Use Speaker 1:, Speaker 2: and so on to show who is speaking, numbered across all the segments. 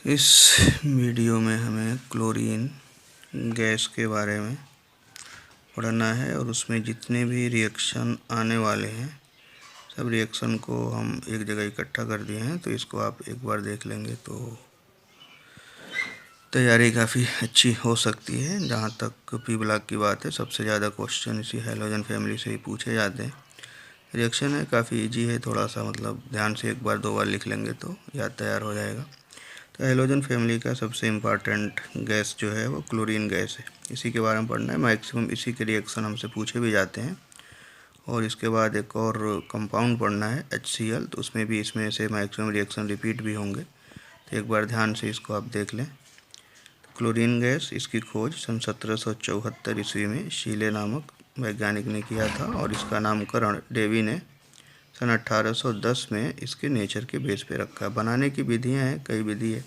Speaker 1: इस वीडियो में हमें क्लोरीन गैस के बारे में पढ़ना है और उसमें जितने भी रिएक्शन आने वाले हैं सब रिएक्शन को हम एक जगह इकट्ठा कर दिए हैं। तो इसको आप एक बार देख लेंगे तो तैयारी काफ़ी अच्छी हो सकती है। जहाँ तक पी ब्लॉक की बात है, सबसे ज़्यादा क्वेश्चन इसी हैलोजन फैमिली से ही पूछे जाते हैं। रिएक्शन है काफ़ी इजी है, थोड़ा सा मतलब ध्यान से एक बार दो बार लिख लेंगे तो याद तैयार हो जाएगा। तो हैलोजन फैमिली का सबसे इम्पॉर्टेंट गैस जो है वो क्लोरीन गैस है। इसी के बारे में पढ़ना है। मैक्सिमम इसी के रिएक्शन हमसे पूछे भी जाते हैं। और इसके बाद एक और कंपाउंड पढ़ना है HCl, तो उसमें भी इसमें से मैक्सिमम रिएक्शन रिपीट भी होंगे। तो एक बार ध्यान से इसको आप देख लें। क्लोरीन गैस, इसकी खोज सन 1774 ईस्वी में शीले नामक वैज्ञानिक ने किया था और इसका नामकरण डेवी ने सन 1810 में इसके नेचर के बेस पे रखा। बनाने की विधियां हैं, कई विधि है।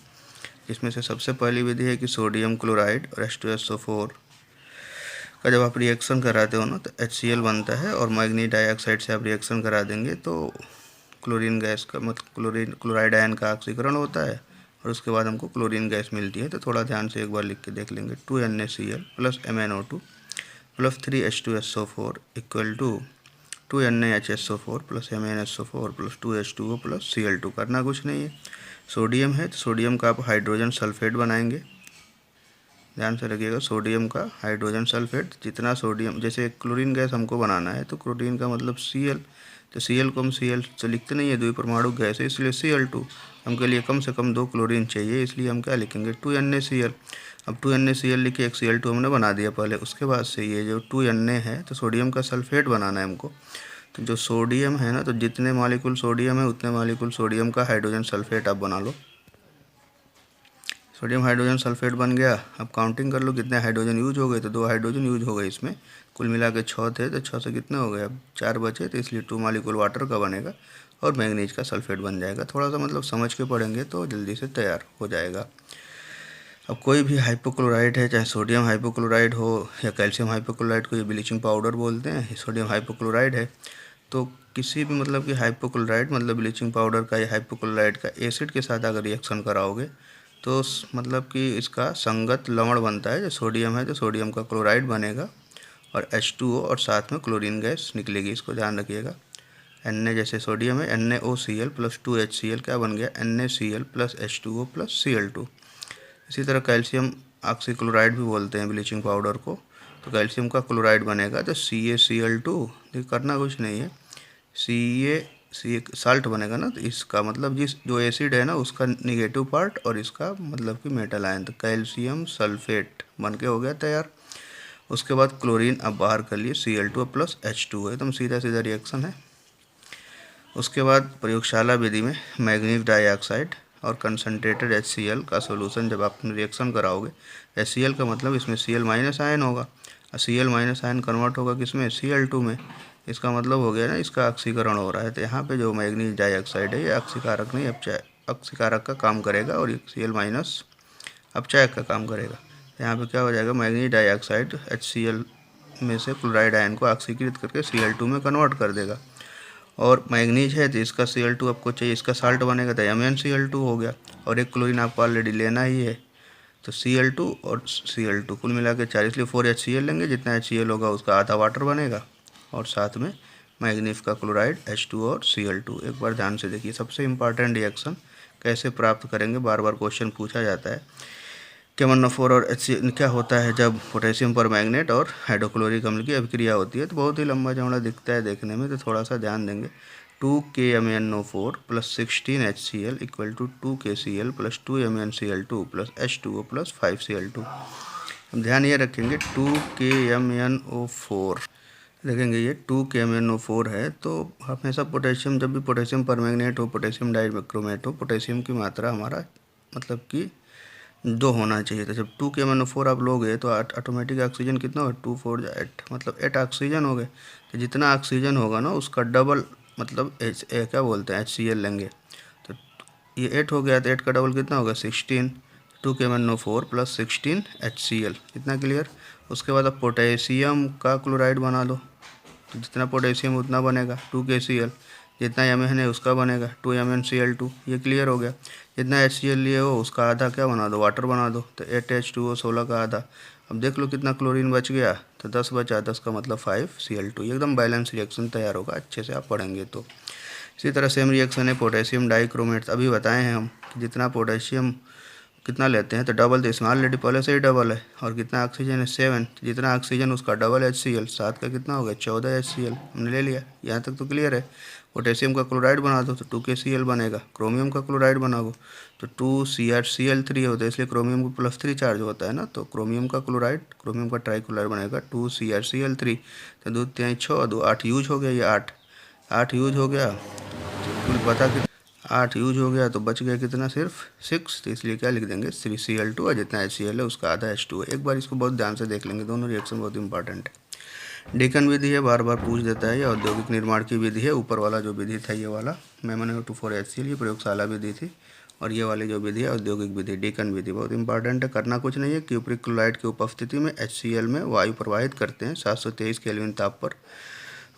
Speaker 1: इसमें से सबसे पहली विधि है कि सोडियम क्लोराइड और H2SO4 का जब आप रिएक्शन कराते हो ना तो HCl बनता है और मैग्नीज डाइऑक्साइड से आप रिएक्शन करा देंगे तो क्लोरीन गैस का मतलब क्लोराइड आयन का ऑक्सीकरण होता है और उसके बाद हमको क्लोरीन गैस मिलती है। तो थोड़ा ध्यान से एक बार लिख के देख लेंगे। 2NaCl plus MnO2 plus 3H2SO4 equal to 2NaHSO4 plus MnSO4 plus 2H2O plus Cl2। करना कुछ नहीं है। सोडियम है तो सोडियम का आप हाइड्रोजन सल्फेट बनाएंगे। ध्यान से रखिएगा, सोडियम का हाइड्रोजन सल्फेट। जितना सोडियम, जैसे क्लोरीन गैस हमको बनाना है तो क्लोरीन का मतलब Cl, तो Cl को हम Cl से लिखते नहीं है, द्विपरमाणु गैस है इसलिए Cl2। हमके लिए कम से कम 2 क्लोरीन चाहिए, इसलिए हम क्या लिखेंगे 2NaCl। अब 2NaCl लिखे, एक Cl2 हमने बना दिया पहले। उसके बाद से ये जो 2Na है तो सोडियम का सल्फेट बनाना है हमको। तो जो सोडियम है ना, तो जितने मॉलिक्यूल सोडियम है उतने मॉलिक्यूल सोडियम का हाइड्रोजन सल्फेट आप बना लो। सोडियम हाइड्रोजन सल्फेट बन गया। अब काउंटिंग कर लो कितने हाइड्रोजन यूज हो गए, तो 2 हाइड्रोजन यूज हो गए इसमें। कुल मिला के 6 थे, तो 6 से कितने हो गए, अब 4 बचे, तो इसलिए 2 मॉलिक्यूल वाटर का बनेगा और मैंगनीज का सल्फेट बन जाएगा। थोड़ा सा मतलब समझ के पढ़ेंगे तो जल्दी से तैयार हो जाएगा। अब कोई भी हाइपोक्लोराइड है, चाहे सोडियम हाइपोक्लोराइड हो या कैल्शियम हाइपोक्लोराइड को ये ब्लीचिंग पाउडर बोलते हैं, सोडियम हाइपोक्लोराइड है। तो किसी भी मतलब कि हाइपोक्लोराइड मतलब ब्लीचिंग पाउडर का या हाइपोक्लोराइड का एसिड के साथ अगर रिएक्शन कराओगे तो मतलब कि इसका संगत लवण बनता है। जो सोडियम है तो सोडियम का क्लोराइड बनेगा और H2O और साथ में क्लोरीन गैस निकलेगी। इसको ध्यान रखिएगा। Na जैसे सोडियम है, NaOCl प्लस 2HCl क्या बन गया, NaCl plus H2O plus Cl2। इसी तरह कैल्शियम ऑक्सीक्लोराइड भी बोलते हैं ब्लीचिंग पाउडर को। तो कैल्शियम का क्लोराइड बनेगा तो CaCl2। करना कुछ नहीं है, सी साल्ट बनेगा ना, तो इसका मतलब जिस जो एसिड है ना उसका निगेटिव पार्ट और इसका मतलब कि मेटल आयन, तो कैल्शियम सल्फेट बन के हो गया तैयार। उसके बाद क्लोरीन अब बाहर कर लिए, Cl2 प्लस H2O, एकदम सीधा सीधा रिएक्शन है। उसके बाद प्रयोगशाला विधि में मैग्नीज डाइऑक्साइड और कंसनट्रेटेड HCl का सॉल्यूशन जब आप रिएक्शन कराओगे, HCl का मतलब इसमें Cl माइनस आयन होगा और Cl माइनस आयन कन्वर्ट होगा किसमें, Cl2 में। इसका मतलब हो गया ना इसका ऑक्सीकरण हो रहा है। तो यहाँ पे जो मैग्नीज डाइऑक्साइड है ये ऑक्सीकारक नहीं, ऑक्सीकारक का काम करेगा और ये Cl माइनस अपचायक का काम करेगा। यहाँ पे क्या हो जाएगा, मैग्नीज डाइऑक्साइड HCl में से क्लोराइड आयन को ऑक्सीकृत करके Cl2 में कन्वर्ट कर देगा। और मैग्नीज है तो इसका Cl2 आपको चाहिए, इसका साल्ट बनेगा तो MnCl2 हो गया। और एक क्लोरीन आपको ऑलरेडी लेना ही है, तो Cl2 और Cl2 कुल मिला के 4, इसलिए 4HCl लेंगे। जितना HCl होगा उसका आधा वाटर बनेगा और साथ में मैग्नीज का क्लोराइड H2 और Cl2। एक बार ध्यान से देखिए, सबसे इम्पॉर्टेंट रिएक्शन कैसे प्राप्त करेंगे, बार बार क्वेश्चन पूछा जाता है। KMnO4 और HCl क्या होता है जब पोटेशियम पर मैग्नेट और हाइड्रोक्लोरिक अम्ल की अभिक्रिया होती है। तो बहुत ही लंबा चौड़ा दिखता है देखने में, तो थोड़ा सा ध्यान देंगे। 2KMnO4 plus 16HCl equal to 2KCl plus 2MnCl2 plus H2O plus 5Cl2। हम ध्यान ये रखेंगे 2KMnO4 देखेंगे, ये 2KMnO4 है। तो हमेशा पोटेशियम, जब भी पोटेशियम पर मैग्नेट हो, पोटेशियम डाइक्रोमेट हो, पोटेशियम की मात्रा हमारा मतलब कि 2 होना चाहिए। तो जब 2KMnO4 आप लोगे तो ऑटोमेटिक ऑक्सीजन कितना होगा, 2 4 8, मतलब 8 ऑक्सीजन हो गए। तो जितना ऑक्सीजन होगा ना उसका डबल मतलब क्या बोलते हैं HCl लेंगे। तो ये 8 हो गया तो 8 का डबल कितना होगा, 16। 2KMnO4 प्लस 16 HCl, इतना क्लियर। उसके बाद अब पोटेशियम का क्लोराइड बना लो, तो जितना पोटेशियम उतना बनेगा 2KCl। जितना Mn है उसका बनेगा 2MnCl2, ये क्लियर हो गया। जितना HCl लिए हो उसका आधा क्या बना दो, वाटर बना दो, तो 8H2O 16 का आधा। अब देख लो कितना क्लोरीन बच गया, तो 10 बचा, 10 का मतलब 5Cl2, एकदम बैलेंस रिएक्शन तैयार होगा अच्छे से आप पढ़ेंगे तो। इसी तरह सेम रिएक्शन है पोटेशियम डाइक्रोमेट, अभी बताए हैं हम कि जितना पोटेशियम कितना लेते हैं तो डबल, तो इसमें ऑलरेडी पहले से ही डबल है। और कितना ऑक्सीजन है 7, जितना ऑक्सीजन उसका डबल HCl, 7 का कितना हो गया 14 HCl, हमने ले लिया। यहाँ तक तो क्लियर है। पोटेशियम का क्लोराइड बना दो तो 2KCl बनेगा, क्रोमियम का क्लोराइड बनाओ तो 2CrCl3 होता है, इसलिए क्रोमियम को +3 चार्ज होता है ना, तो क्रोमियम का क्लोराइड, क्रोमियम का ट्राइक्लोराइड बनेगा 2CrCl3, तो 2 3 6 2 8 यूज हो गया, ये 8 यूज हो गया, कुल पता कि 8 यूज हो गया, तो बच गया कितना, सिर्फ 6, तो इसलिए क्या लिख देंगे 3Cl2, और जितना HCl है उसका आधा H2 है। एक बार इसको बहुत ध्यान से देख लेंगे, दोनों रिएक्शन बहुत इंपॉर्टेंट है। डेकन विधि है, बार बार पूछ देता है, ये औद्योगिक निर्माण की विधि है। ऊपर वाला जो विधि था ये वाला MnO2,4HCl, ये प्रयोगशाला विधि थी, और ये वाली जो विधि है औद्योगिक विधि, डेकन विधि, बहुत इंपॉर्टेंट है। करना कुछ नहीं है, क्यूप्रिक क्लोराइड की उपस्थिति में HCl में वायु प्रवाहित करते हैं 723 केल्विन ताप पर।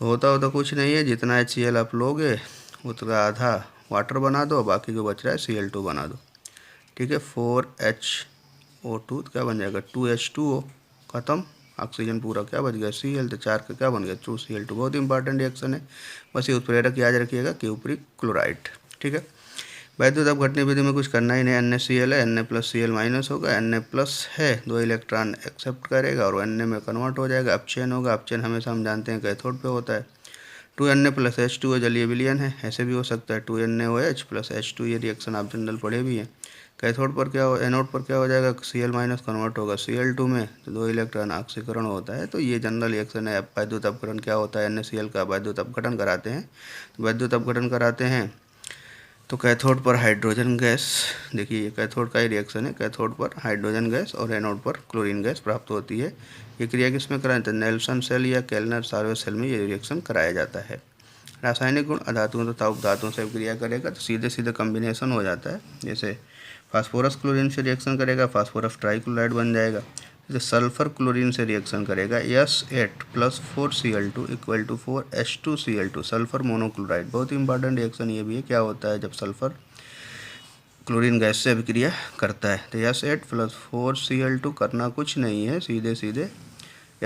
Speaker 1: होता कुछ नहीं है, जितना HCl आप लोगे उतना आधा वाटर बना दो, बाकी जो बच रहा है Cl2 बना दो, ठीक है। 4HO2 तो क्या बन जाएगा 2H2O, ख़त्म। ऑक्सीजन पूरा क्या बच गया Cl, तो 4 का क्या बन गया 2Cl2। बहुत इंपॉर्टेंट रिएक्शन है, बस ये उत्प्रेरक याद रखिएगा, क्यूप्रिक क्लोराइड, ठीक है। वैद्युत अपघटन विधि में कुछ करना ही नहीं, Na है, Na+Cl- होगा, Na+ है, 2 इलेक्ट्रॉन एक्सेप्ट करेगा और Na में कन्वर्ट हो जाएगा, अपचयन होगा। अपचयन हमेशा हम जानते हैं कैथोड पे होता है। 2Na+H2O जलीय विलयन है, ऐसे भी हो सकता है 2NaOH + H2, ये रिएक्शन आप जनरल पढ़े भी हैं। कैथोड पर क्या हो, एनोड पर क्या हो जाएगा Cl- कन्वर्ट होगा Cl2 में, तो 2 इलेक्ट्रॉन ऑक्सीकरण होता है। तो ये जनरल रिएक्शन है। वैद्युत अपघटन क्या होता है, NaCl का वैद्युत अपघटन कराते हैं, तो वैद्युत अपघटन कराते हैं तो कैथोड पर हाइड्रोजन गैस, देखिए ये कैथोड का ही रिएक्शन है, कैथोड पर हाइड्रोजन गैस और एनोड पर क्लोरीन गैस प्राप्त होती है। ये क्रिया किस में कराया जाता है, नेल्सन सेल या केल्नर सार्वे सेल में ये रिएक्शन कराया जाता है। रासायनिक गुण, अधातुओं तथा उपधातुओं से क्रिया करेगा तो सीधे सीधे कम्बिनेशन हो जाता है। जैसे फास्फोरस क्लोरीन से रिएक्शन करेगा, फास्फोरस ट्राइक्लोराइड बन जाएगा। जैसे सल्फर क्लोरीन से रिएक्शन करेगा, S8 + 4Cl2 = 4H2Cl2, sulphur monochloride. बहुत इंपॉर्टेंट रिएक्शन ये भी है, क्या होता है जब सल्फर क्लोरीन गैस से अभिक्रिया करता है। तो S8 + 4Cl2 करना कुछ नहीं है, सीधे सीधे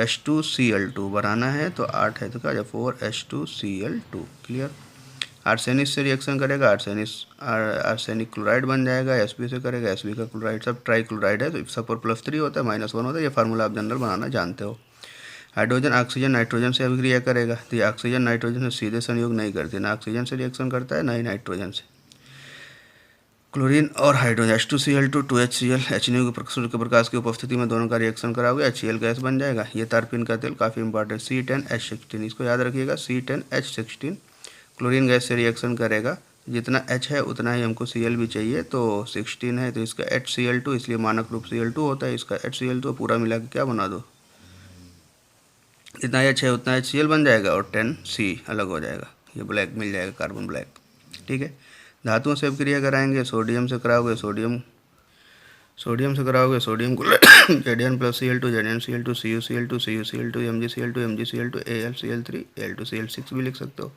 Speaker 1: H2Cl2 बनाना है, तो 8 है तो क्या हो 4H2Cl2, क्लियर। आर्सेनिक से रिएक्शन करेगा, आर्सेनिक क्लोराइड बन जाएगा, Sb से करेगा, Sb का क्लोराइड, सब ट्राई क्लोराइड है, तो सब पर +3 होता है, -1 होता है। ये फार्मूला आप जनरल बनाना जानते हो। हाइड्रोजन ऑक्सीजन नाइट्रोजन से अभिक्रिया करेगा, तो ये ऑक्सीजन नाइट्रोजन से सीधे संयोग नहीं करती, ना ऑक्सीजन से रिएक्शन करता है ना ही नाइट्रोजन से। क्लोरीन और हाइड्रोजन H2Cl2 2HCl, HNO के सूर्य के प्रकाश की उपस्थिति में दोनों का रिएक्शन कराओगे, HCl गैस बन जाएगा। ये तारपीन का तेल काफ़ी इंपॉर्टेंट, C10H16, इसको याद रखिएगा, C10H16 क्लोरीन गैस से रिएक्शन करेगा, जितना H है उतना ही हमको Cl भी चाहिए, तो 16 है तो इसका HCl2, इसलिए मानक रूप Cl2 होता है, इसका HCl2 पूरा मिला के क्या बना दो, जितना H है उतना HCl बन जाएगा और 10C अलग हो जाएगा, ये ब्लैक मिल जाएगा, कार्बन ब्लैक, ठीक है। धातुओं से अभिक्रिया कराएंगे, सोडियम से कराओगे, सोडियम से कराओगे, सोडियम को Zn+Cl2 ZnCl2 CuCl2 CuCl2 MgCl2 MgCl2 AlCl3 Al2Cl6 भी लिख सकते हो।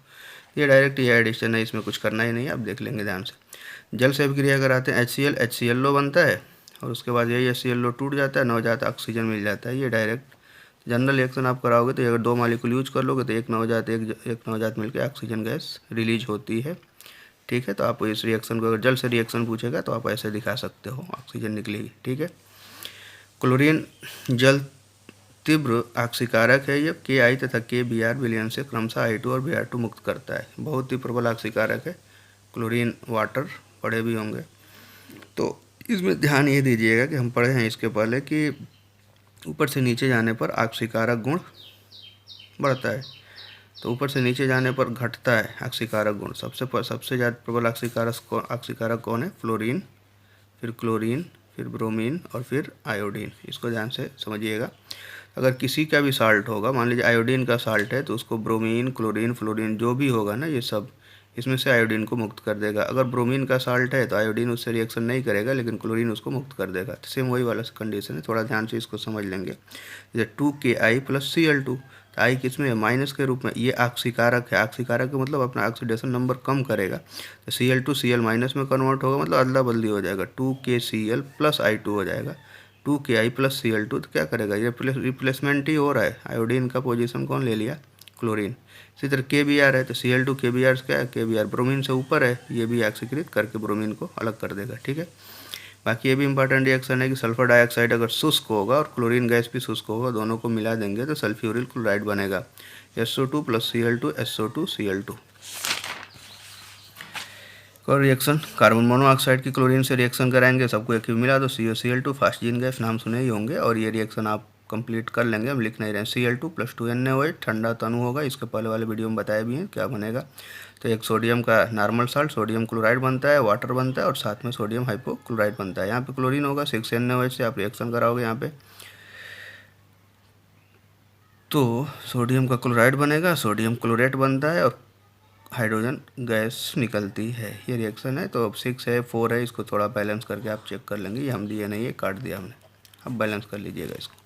Speaker 1: ये डायरेक्ट ये एडिशन है, इसमें कुछ करना ही नहीं है, आप देख लेंगे ध्यान से। जल से अभिक्रिया कराते हैं, HCl बनता है और उसके बाद यही HCl टूट जाता है, नवजात ऑक्सीजन मिल जाता है। ये डायरेक्ट जनरल रिएक्शन आप कराओगे तो अगर 2 मॉलिक्यूल यूज कर लोगे तो एक नवजात मिलकर ऑक्सीजन गैस रिलीज होती है, ठीक है। तो आप इस रिएक्शन को, अगर जल से रिएक्शन पूछेगा तो आप ऐसे दिखा सकते हो, ऑक्सीजन निकलेगी, ठीक है। क्लोरीन जल तीव्र ऑक्सीकारक है, ये Ki तथा Kbr विलयन से क्रमशः I2 और Br2 मुक्त करता है। बहुत ही प्रबल ऑक्सीकारक है क्लोरीन, वाटर पढ़े भी होंगे, तो इसमें ध्यान ये दीजिएगा कि हम पढ़े हैं इसके पहले कि ऊपर से नीचे जाने पर ऑक्सीकारक गुण बढ़ता है, तो ऊपर से नीचे जाने पर घटता है ऑक्सीकारक गुण। सबसे ज़्यादा प्रबल ऑक्सीकारक कौन है, फ्लोरीन, फिर क्लोरीन, फिर ब्रोमीन और फिर आयोडीन। इसको ध्यान से समझिएगा। अगर किसी का भी साल्ट होगा, मान लीजिए आयोडीन का साल्ट है, तो उसको ब्रोमीन, क्लोरीन, फ्लोरीन जो भी होगा ना, ये सब इसमें से आयोडीन को मुक्त कर देगा। अगर ब्रोमीन का साल्ट है तो आयोडीन उससे रिएक्शन नहीं करेगा, लेकिन क्लोरीन उसको मुक्त कर देगा। तो सेम वही वाला कंडीशन है, थोड़ा ध्यान से इसको समझ लेंगे। जैसे 2Ki + Cl2, तो आई किस में है, माइनस के रूप में। ये ऑक्सीकारक है, ऑक्सीकारक का मतलब अपना ऑक्सीडेशन नंबर कम करेगा। तो Cl2 Cl माइनस में कन्वर्ट होगा, मतलब अदला बदली हो जाएगा, 2KCl प्लस I2 हो जाएगा, 2Ki प्लस Cl2। तो क्या करेगा, ये रिप्लेसमेंट ही हो रहा है, आयोडीन का पोजीशन कौन ले लिया, क्लोरीन। इसी तरह KBr है, तो Cl2 KBr क्या है, KBr ब्रोमीन से ऊपर है, ये भी ऑक्सीकृत करके ब्रोमीन को अलग कर देगा, ठीक है। बाकी ये भी इंपॉर्टेंट रिएक्शन है कि सल्फर डाइऑक्साइड अगर शुष्क होगा और क्लोरीन गैस भी शुष्क होगा, दोनों को मिला देंगे तो सल्फ्यूरिल क्लोराइड बनेगा, SO2 plus Cl2 SO2 Cl2। और रिएक्शन कार्बन मोनोऑक्साइड की क्लोरीन से रिएक्शन कराएंगे, सबको एक ही मिला दो, COCl2 फास्टजीन गैस नाम सुने ही होंगे, और ये रिएक्शन आप कंप्लीट कर लेंगे, हम लिख नहीं रहे हैं। Cl2 प्लस 2NaOH ठंडा तनु होगा, इसके पहले वाले वीडियो में बताया भी है क्या बनेगा। तो एक सोडियम का नॉर्मल साल्ट सोडियम क्लोराइड बनता है, वाटर बनता है, और साथ में सोडियम हाइपोक्लोराइड बनता है। यहाँ पे क्लोरीन होगा, 6NaOH से आप रिएक्शन कराओगे यहाँ पे, तो सोडियम का क्लोराइड बनेगा, सोडियम क्लोरेट बनता है और हाइड्रोजन गैस निकलती है। ये रिएक्शन है। तो अब 6 है 4 है, इसको थोड़ा बैलेंस करके आप चेक कर लेंगे, ये हम दिए नहीं है, काट दिया हमने। अब बैलेंस कर लीजिएगा इसको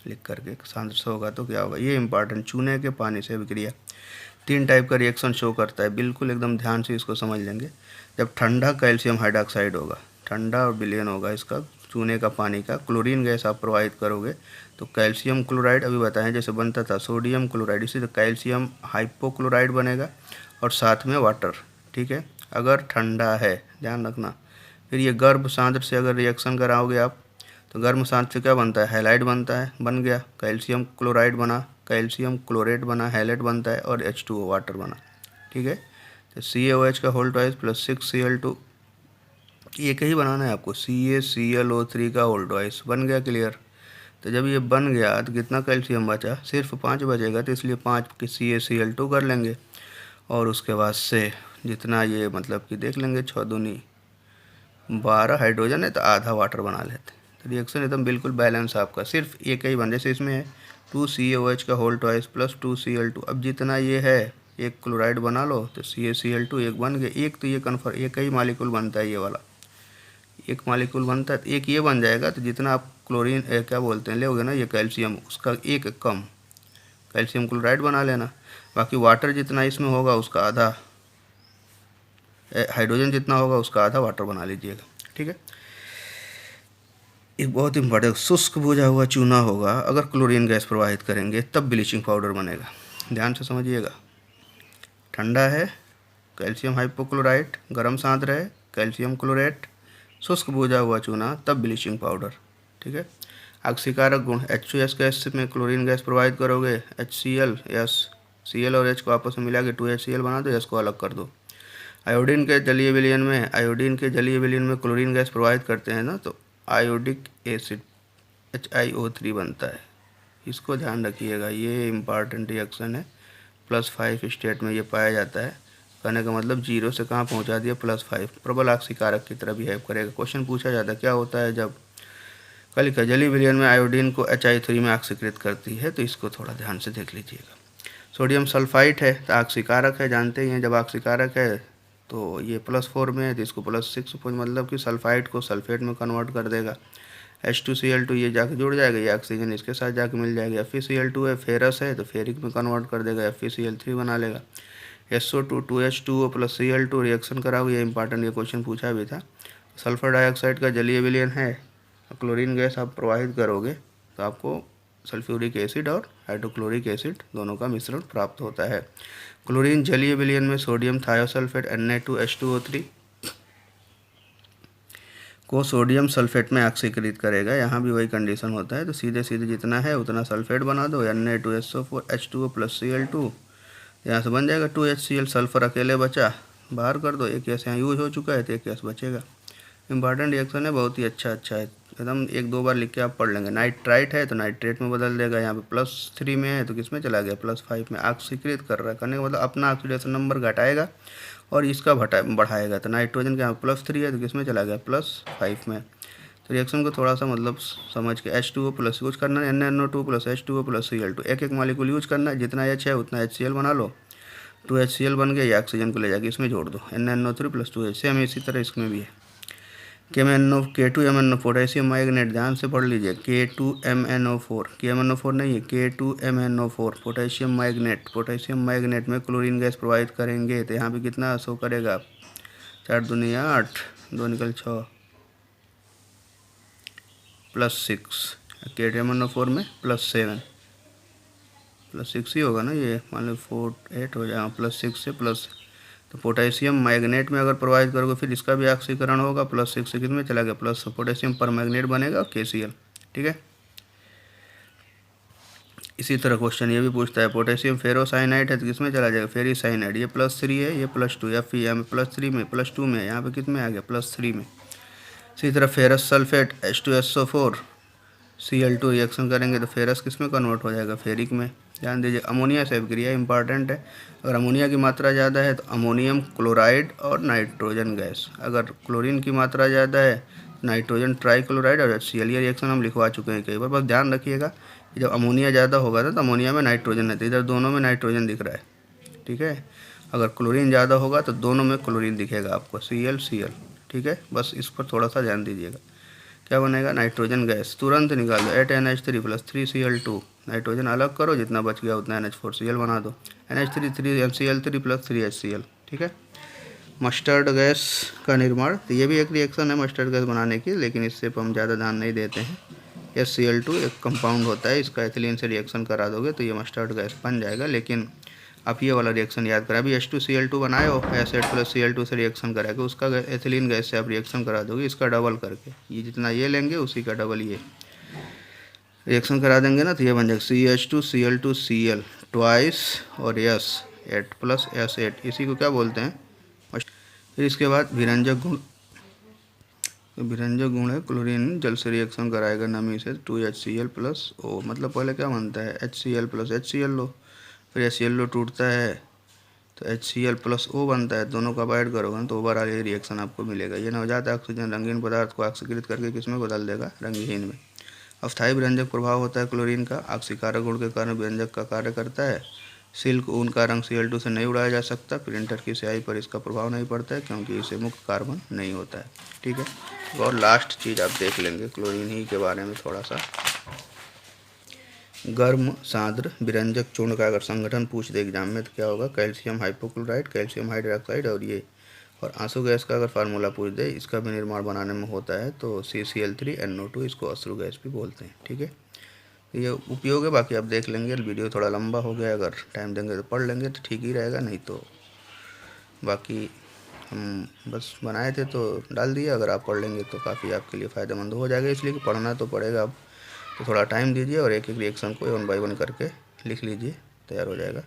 Speaker 1: लिख करके, सांद्र होगा तो क्या होगा, ये इंपॉर्टेंट, चूने के पानी से विक्रिया। 3 टाइप का रिएक्शन शो करता है, बिल्कुल एकदम ध्यान से इसको समझ लेंगे। जब ठंडा कैल्शियम हाइड्रोक्साइड होगा, ठंडा और विलयन होगा इसका चूने का पानी का, क्लोरीन गैस आप प्रोवाइड करोगे तो कैल्शियम क्लोराइड अभी बताएं जैसे बनता था सोडियम क्लोराइड, इसी तो कैल्शियम हाइपोक्लोराइड बनेगा और साथ में वाटर, ठीक है, अगर ठंडा है, ध्यान रखना। फिर ये गर्म सांद्र से अगर रिएक्शन कराओगे आप, तो गर्म सांद्र से क्या बनता है, हैलाइड बनता है, बन गया, कैल्शियम क्लोराइड बना, कैल्शियम क्लोरेट बना, हैलाइड बनता है, और H2O वाटर बना, ठीक है। तो CaOH का होल ट्वाइस प्लस 6Cl2, एक ही बनाना है आपको, CaClO3 का होल ट्वाइस, बन गया, क्लियर। तो जब ये बन गया तो कितना कैल्शियम बचा, सिर्फ 5 बचेगा, तो इसलिए 5 के CaCl2 कर लेंगे, और उसके बाद से जितना ये मतलब कि देख लेंगे, 6 दूनी 12 हाइड्रोजन है तो आधा वाटर बना लेते। तो रिएक्शन एकदम बिल्कुल बैलेंस आपका, सिर्फ एक ही बन, जैसे इसमें है 2CaOH का होल ट्वाइस प्लस 2Cl2, अब जितना ये है एक क्लोराइड बना लो तो CaCl2 एक बन गया, एक तो ये कन्फर्म एक ही मालिक्यूल बनता है, ये वाला एक मालिक्यूल बनता है, तो एक ये बन जाएगा, तो जितना आप क्लोरीन क्या बोलते हैं लोगे ना, ये कैल्शियम, उसका एक कम कैल्शियम क्लोराइड बना लेना, बाकी वाटर जितना इसमें होगा उसका आधा, हाइड्रोजन जितना होगा उसका आधा वाटर बना लीजिएगा, ठीक है। एक बहुत इंपॉर्टेंट, शुष्क भुजा हुआ चूना होगा, अगर क्लोरीन गैस प्रवाहित करेंगे तब ब्लीचिंग पाउडर बनेगा, ध्यान से समझिएगा। ठंडा है कैल्शियम हाइपोक्लोराइट, गर्म सांद्र है कैल्शियम क्लोरेट, शुष्क भुजा हुआ चूना तब ब्लीचिंग पाउडर, ठीक है। ऑक्सीकारक गुण, H2S गैस में क्लोरीन गैस प्रोवाइड करोगे, HCl Cl और H को आपस में मिला के 2HCl बना दो, S को अलग कर दो। आयोडीन के जलीय विलयन में क्लोरीन गैस प्रोवाइड करते हैं ना, तो आयोडिक एसिड HiO3 बनता है, इसको ध्यान रखिएगा, ये इम्पॉर्टेंट रिएक्शन है। +5 स्टेट में ये पाया जाता है, कहने का मतलब 0 से कहाँ पहुँचा दिया, +5, प्रबल ऑक्सीकारक की तरह बिहेव करेगा। क्वेश्चन पूछा जाता है क्या होता है जब कल का जलीय विलयन में आयोडीन को Hi3 में ऑक्सीकृत करती है, तो इसको थोड़ा ध्यान से देख लीजिएगा। सोडियम सल्फाइट है तो ऑक्सीकारक है, जानते ही हैं, जब ऑक्सीकारक है तो ये +4 में है, तो इसको +6 मतलब कि सल्फाइड को सल्फेट में कन्वर्ट कर देगा। H2Cl2 ये जाके जुड़ जाएगा, ये ऑक्सीजन इसके साथ जाके मिल जाएगा। FeCl2 है, फेरस है तो फेरिक में कन्वर्ट कर देगा, FeCl3 बना लेगा। SO2 2H2O plus Cl2 reaction कराओगे, ये इंपॉर्टेंट, ये क्वेश्चन पूछा भी था। सल्फर डाइऑक्साइड का जलीय विलयन है, क्लोरीन गैस आप प्रवाहित करोगे तो आपको सल्फ्यूरिक एसिड और हाइड्रोक्लोरिक एसिड दोनों का मिश्रण प्राप्त होता है। क्लोरीन जलीय विलयन में सोडियम थायोसल्फेट Na2H2O3 को सोडियम सल्फेट में ऑक्सीकृत करेगा, यहाँ भी वही कंडीशन होता है, तो सीधे सीधे जितना है उतना सल्फेट बना दो, Na2SO4 H2O प्लस Cl2, यहाँ से बन जाएगा 2HCl, सल्फर अकेले बचा, बाहर कर दो, एक गैस यहाँ यूज हो चुका है तो एक गैस बचेगा। इंपॉर्टेंट रिएक्शन है, बहुत ही अच्छा है, एकदम 1-2 बार लिख के आप पढ़ लेंगे। नाइट्राइट है तो नाइट्रेट में बदल देगा, यहाँ पे +3 में है तो किस में चला गया, +5 में ऑक्सीकृत कर रहा है, करने का मतलब अपना ऑक्सीडेशन नंबर घटाएगा और इसका बढ़ाएगा, तो नाइट्रोजन के यहाँ +3 है तो किस में चला गया, +5 में। तो रिएक्शन को थोड़ा सा मतलब समझ के H2O प्लस यूज करना है, NaNO2 plus H2O plus Cl2, एक मालिक्यूल यूज करना है, जितना H है उतना HCl बना लो, 2HCl बन गया, ये ऑक्सीजन को ले जाके इसमें जोड़ दो, NaNO3 प्लस 2H, सेम इसी तरह इसमें भी है। K2MnO पोटेशियम मैग्नेट, ध्यान से पढ़ लीजिए, K2MnO4, KMnO4 नहीं है, K2MnO4 पोटेशियम मैग्नेट में क्लोरीन गैस प्रोवाइड करेंगे तो यहाँ पे कितना शो करेगा, 4 दूनी 8, 2 निकल 6 +6, K2MnO4 में +7 +6 ही होगा ना, ये मान लो 4 8 हो जाएगा, +6 से प्लस, तो पोटेशियम मैग्नेट में अगर प्रोवाइड करोगे फिर इसका भी ऑक्सीकरण होगा, +6 से कितने चला गया, प्लस पोटेशियम पर मैग्नेट बनेगा KCl, ठीक है। इसी तरह क्वेश्चन ये भी पूछता है पोटेशियम फेरोसाइनाइड है तो किसमें चला जाएगा, फेरिसाइनाइड, ये +3 है, ये +2, या फिर यहाँ में +3 में +2 में, यहाँ पे कितने आ गया, +3 में। इसी तरह ferrous sulphate H2SO4 Cl2 reaction करेंगे तो फेरस किस में कन्वर्ट हो जाएगा, फेरिक में। ध्यान दीजिए, अमोनिया से अभिक्रिया इंपॉर्टेंट है, अगर अमोनिया की मात्रा ज़्यादा है तो अमोनियम क्लोराइड और नाइट्रोजन गैस, अगर क्लोरीन की मात्रा ज़्यादा है नाइट्रोजन ट्राइक्लोराइड और HCl, ये रिएक्शन हम लिखवा चुके हैं कई बार, बस ध्यान रखिएगा कि जब अमोनिया ज़्यादा होगा तो अमोनिया में नाइट्रोजन है, तो इधर दोनों में नाइट्रोजन दिख रहा है, ठीक है। अगर क्लोरीन ज़्यादा होगा तो दोनों में क्लोरीन दिखेगा आपको, Cl, ठीक है। बस इस पर थोड़ा सा ध्यान दीजिएगा, क्या बनेगा, नाइट्रोजन गैस, तुरंत निकाल दो, 8NH3 + 3Cl2, नाइट्रोजन अलग करो, जितना बच गया उतना NH4Cl बना दो, NH3 3Cl3 + 3HCl, ठीक है। मस्टर्ड गैस का निर्माण, तो ये भी एक रिएक्शन है मस्टर्ड गैस बनाने की, लेकिन इससे पर हम ज़्यादा ध्यान नहीं देते हैं। HCl2 एक कंपाउंड होता है, इसका एथिलीन से रिएक्शन करा दोगे तो ये मस्टर्ड गैस बन जाएगा, लेकिन आप ये वाला रिएक्शन याद करें, अभी H2Cl2 बनाए हो, एसिड + Cl2 से रिएक्शन करा के उसका एथिलीन गैस से आप रिएक्शन करा दोगे, इसका डबल करके, ये जितना ये लेंगे उसी का डबल ये रिएक्शन करा देंगे ना, तो ये बन जाएगा CH2Cl2Cl ट्वाइस और S 8 + S8, इसी को क्या बोलते हैं। फिर इसके बाद विरंजक गुण, विरंजक गुण है क्लोरीन जल से रिएक्शन कराएगा नमी से, 2HCl + O, मतलब पहले क्या बनता है, HCl + HCl लो, फिर HCl लो टूटता है तो HCl + O बनता है, दोनों का ऐड करोगे तो ओवरऑल ये रिएक्शन आपको मिलेगा। ये नवजात ऑक्सीजन रंगीन पदार्थ को ऑक्सीकृत करके किसमें बदल देगा, रंगहीन में। अस्थायी विरंजक प्रभाव होता है क्लोरीन का, ऑक्सीकारक गुण के कारण विरंजक का कार्य करता है। सिल्क ऊन का रंग Cl2 से नहीं उड़ाया जा सकता, प्रिंटर की स्याही पर इसका प्रभाव नहीं पड़ता है क्योंकि इसे मुक्त कार्बन नहीं होता है, ठीक है। और लास्ट चीज़ आप देख लेंगे क्लोरीन ही के बारे में थोड़ा सा, गर्म सांद्र विरंजक चूर्ण का अगर संगठन पूछ दे एग्जाम में तो क्या होगा, कैल्शियम हाइपोक्लोराइड, कैल्शियम हाइड्रोक्साइड, और ये, और आंसू गैस का अगर फार्मूला पूछ दे, इसका भी निर्माण बनाने में होता है तो CCl3NO2, इसको अश्रु गैस भी बोलते हैं, ठीक है। ये उपयोग है, बाकी आप देख लेंगे, वीडियो थोड़ा लंबा हो गया, अगर टाइम देंगे तो पढ़ लेंगे तो ठीक ही रहेगा, नहीं तो बाकी हम बस बनाए थे तो डाल दिया, अगर आप पढ़ लेंगे तो काफ़ी आपके लिए फ़ायदेमंद हो जाएगा, इसलिए कि पढ़ना तो पड़ेगा अब, तो थोड़ा टाइम दीजिए और एक एक रिएक्शन को 1 बाय 1 करके लिख लीजिए, तैयार हो जाएगा।